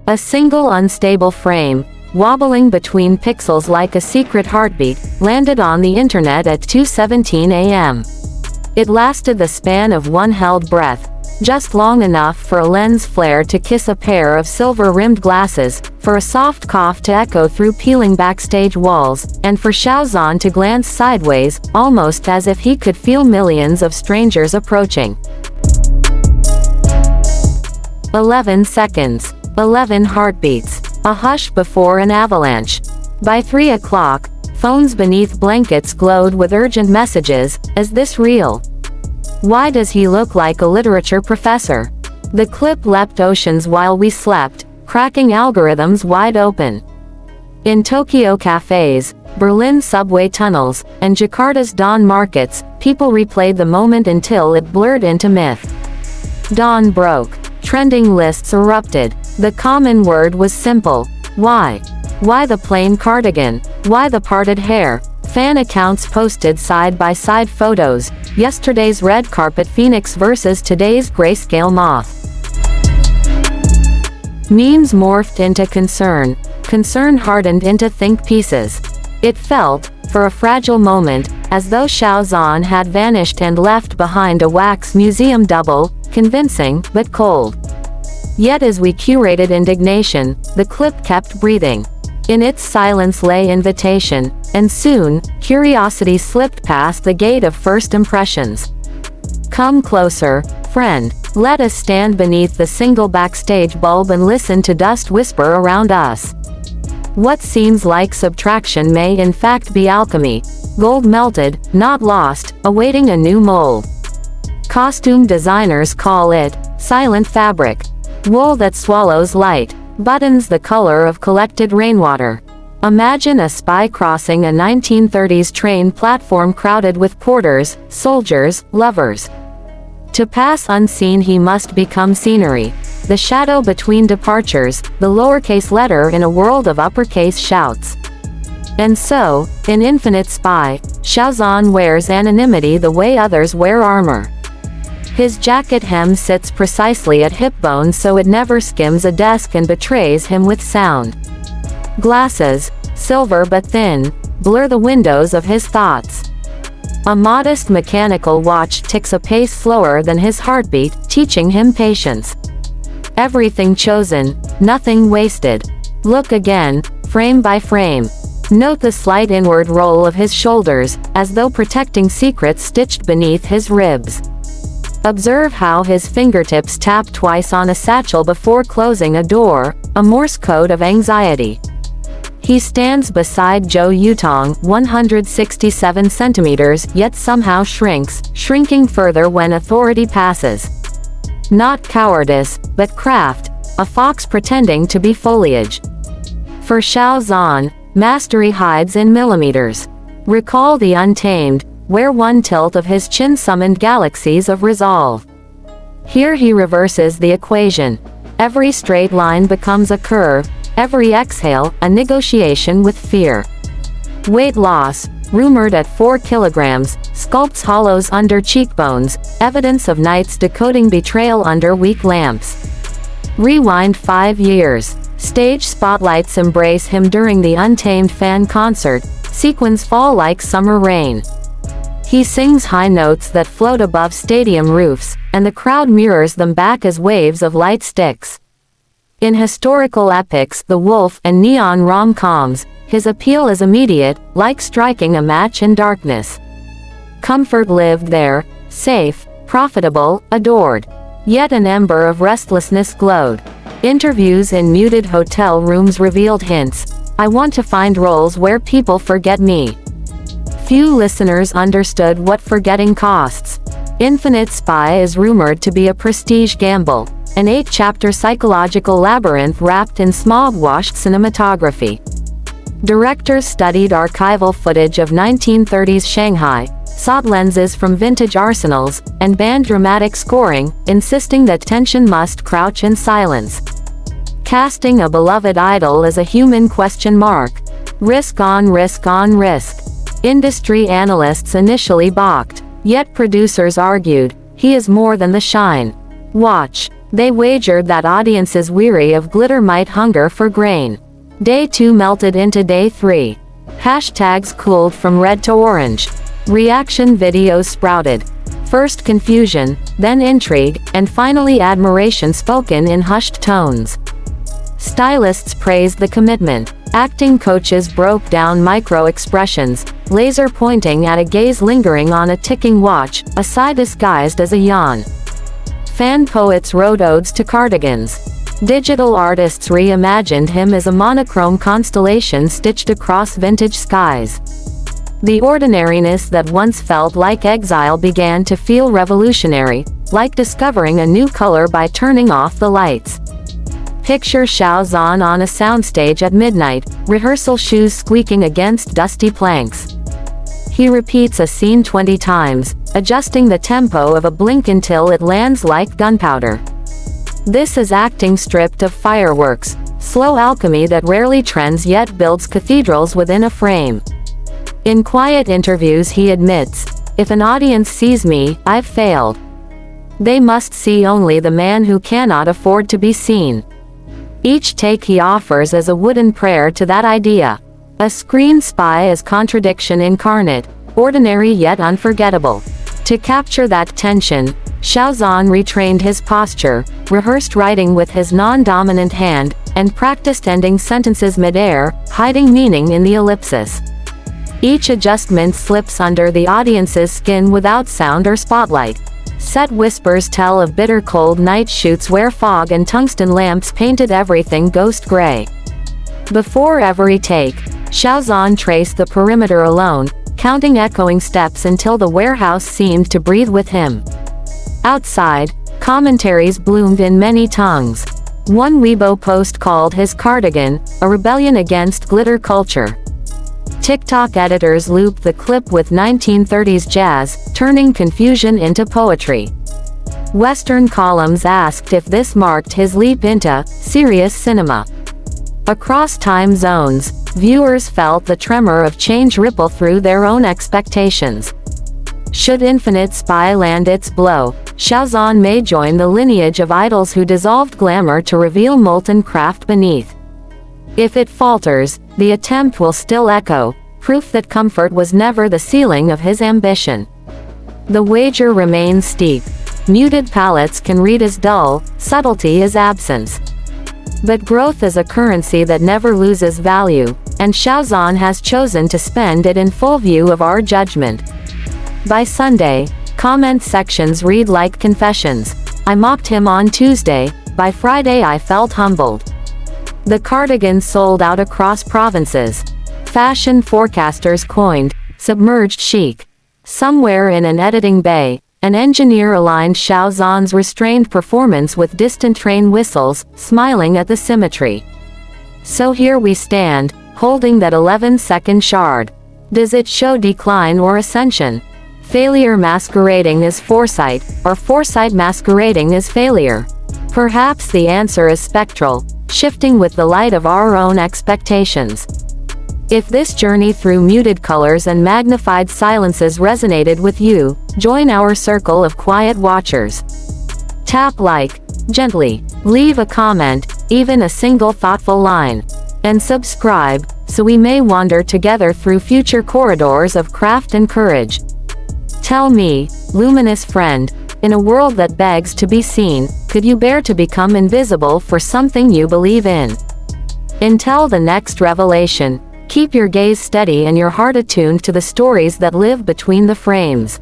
A single unstable frame, wobbling between pixels like a secret heartbeat, landed on the internet at 2:17 a.m. It lasted the span of one held breath, just long enough for a lens flare to kiss a pair of silver-rimmed glasses, for a soft cough to echo through peeling backstage walls, and for Xiao Zhan to glance sideways, almost as if he could feel millions of strangers approaching. 11 seconds. 11 heartbeats. A hush before an avalanche. By 3 o'clock, phones beneath blankets glowed with urgent messages. Is this real? Why does he look like a literature professor? The clip leapt oceans while we slept, cracking algorithms wide open. In Tokyo cafes, Berlin subway tunnels, and Jakarta's dawn markets, people replayed the moment until it blurred into myth. Dawn broke. Trending lists erupted. The common word was simple. Why? Why the plain cardigan? Why the parted hair? Fan accounts posted side-by-side photos. Yesterday's red carpet phoenix versus today's grayscale moth. Memes morphed into concern. Concern hardened into think pieces. It felt, for a fragile moment, as though Xiao Zhan had vanished and left behind a wax museum double, convincing, but cold. Yet as we curated indignation, the clip kept breathing. In its silence lay invitation, and soon, curiosity slipped past the gate of first impressions. Come closer, friend. Let us stand beneath the single backstage bulb and listen to dust whisper around us. What seems like subtraction may in fact be alchemy, gold melted, not lost, awaiting a new mold. Costume designers call it silent fabric. Wool that swallows light. Buttons the color of collected rainwater. Imagine a spy crossing a 1930s train platform crowded with porters, soldiers, lovers. To pass unseen he must become scenery. The shadow between departures, the lowercase letter in a world of uppercase shouts. And so, in Infinite Spy, Xiao Zhan wears anonymity the way others wear armor. His jacket hem sits precisely at hip bone so it never skims a desk and betrays him with sound. Glasses, silver but thin, blur the windows of his thoughts. A modest mechanical watch ticks a pace slower than his heartbeat, teaching him patience. Everything chosen, nothing wasted. Look again, frame by frame. Note the slight inward roll of his shoulders, as though protecting secrets stitched beneath his ribs. Observe how his fingertips tap twice on a satchel before closing a door, a Morse code of anxiety. He stands beside Zhou Yutong, 167 centimeters, yet somehow shrinks, shrinking further when authority passes. Not cowardice, but craft, a fox pretending to be foliage. For Xiao Zhan, mastery hides in millimeters. Recall the Untamed, where one tilt of his chin summoned galaxies of resolve. Here he reverses the equation. Every straight line becomes a curve, every exhale, a negotiation with fear. Weight loss, rumored at 4 kilograms, sculpts hollows under cheekbones, evidence of nights decoding betrayal under weak lamps. Rewind 5 years. Stage spotlights embrace him during the Untamed fan concert, sequins fall like summer rain. He sings high notes that float above stadium roofs, and the crowd mirrors them back as waves of light sticks. In historical epics, The Wolf, and neon rom-coms, his appeal is immediate, like striking a match in darkness. Comfort lived there, safe, profitable, adored. Yet an ember of restlessness glowed. Interviews in muted hotel rooms revealed hints. I want to find roles where people forget me. Few listeners understood what forgetting costs. Infinite Spy is rumored to be a prestige gamble, an 8-chapter psychological labyrinth wrapped in smog-washed cinematography. Directors studied archival footage of 1930s Shanghai, sought lenses from vintage arsenals, and banned dramatic scoring, insisting that tension must crouch in silence. Casting a beloved idol as a human question mark. Risk on risk on risk. Industry analysts initially balked, yet producers argued, he is more than the shine. Watch. They wagered that audiences weary of glitter might hunger for grain. Day 2 melted into day 3. Hashtags cooled from red to orange. Reaction videos sprouted. First confusion, then intrigue, and finally admiration spoken in hushed tones. Stylists praised the commitment. Acting coaches broke down micro-expressions, laser pointing at a gaze lingering on a ticking watch, a sigh disguised as a yawn. Fan poets wrote odes to cardigans. Digital artists reimagined him as a monochrome constellation stitched across vintage skies. The ordinariness that once felt like exile began to feel revolutionary, like discovering a new color by turning off the lights. Picture Xiao Zhan on a soundstage at midnight, rehearsal shoes squeaking against dusty planks. He repeats a scene 20 times, adjusting the tempo of a blink until it lands like gunpowder. This is acting stripped of fireworks, slow alchemy that rarely trends yet builds cathedrals within a frame. In quiet interviews he admits, "If an audience sees me, I've failed. They must see only the man who cannot afford to be seen." Each take he offers as a wooden prayer to that idea. A screen spy is contradiction incarnate, ordinary yet unforgettable. To capture that tension, Xiao Zhan retrained his posture, rehearsed writing with his non-dominant hand, and practiced ending sentences mid-air, hiding meaning in the ellipsis. Each adjustment slips under the audience's skin without sound or spotlight. Set whispers tell of bitter cold night shoots where fog and tungsten lamps painted everything ghost gray. Before every take, Xiao Zhan traced the perimeter alone, counting echoing steps until the warehouse seemed to breathe with him. Outside, commentaries bloomed in many tongues. One Weibo post called his cardigan a rebellion against glitter culture. TikTok editors looped the clip with 1930s jazz, turning confusion into poetry. Western columns asked if this marked his leap into serious cinema. Across time zones, viewers felt the tremor of change ripple through their own expectations. Should Infinite Spy land its blow, Xiao Zhan may join the lineage of idols who dissolved glamour to reveal molten craft beneath. If it falters, the attempt will still echo, proof that comfort was never the ceiling of his ambition. The wager remains steep. Muted palettes can read as dull, subtlety is absence. But growth is a currency that never loses value, and Xiao Zhan has chosen to spend it in full view of our judgment. By Sunday, comment sections read like confessions. I mocked him on Tuesday, by Friday I felt humbled. The cardigan sold out across provinces. Fashion forecasters coined submerged chic. Somewhere in an editing bay, an engineer aligned Xiao Zhan's restrained performance with distant train whistles, smiling at the symmetry. So here we stand, holding that 11-second shard. Does it show decline or ascension? Failure masquerading as foresight, or foresight masquerading as failure? Perhaps the answer is spectral, shifting with the light of our own expectations. If this journey through muted colors and magnified silences resonated with you, join our circle of quiet watchers. Tap like, gently, leave a comment, even a single thoughtful line, and subscribe, so we may wander together through future corridors of craft and courage. Tell me, luminous friend, in a world that begs to be seen, could you bear to become invisible for something you believe in? Until the next revelation, keep your gaze steady and your heart attuned to the stories that live between the frames.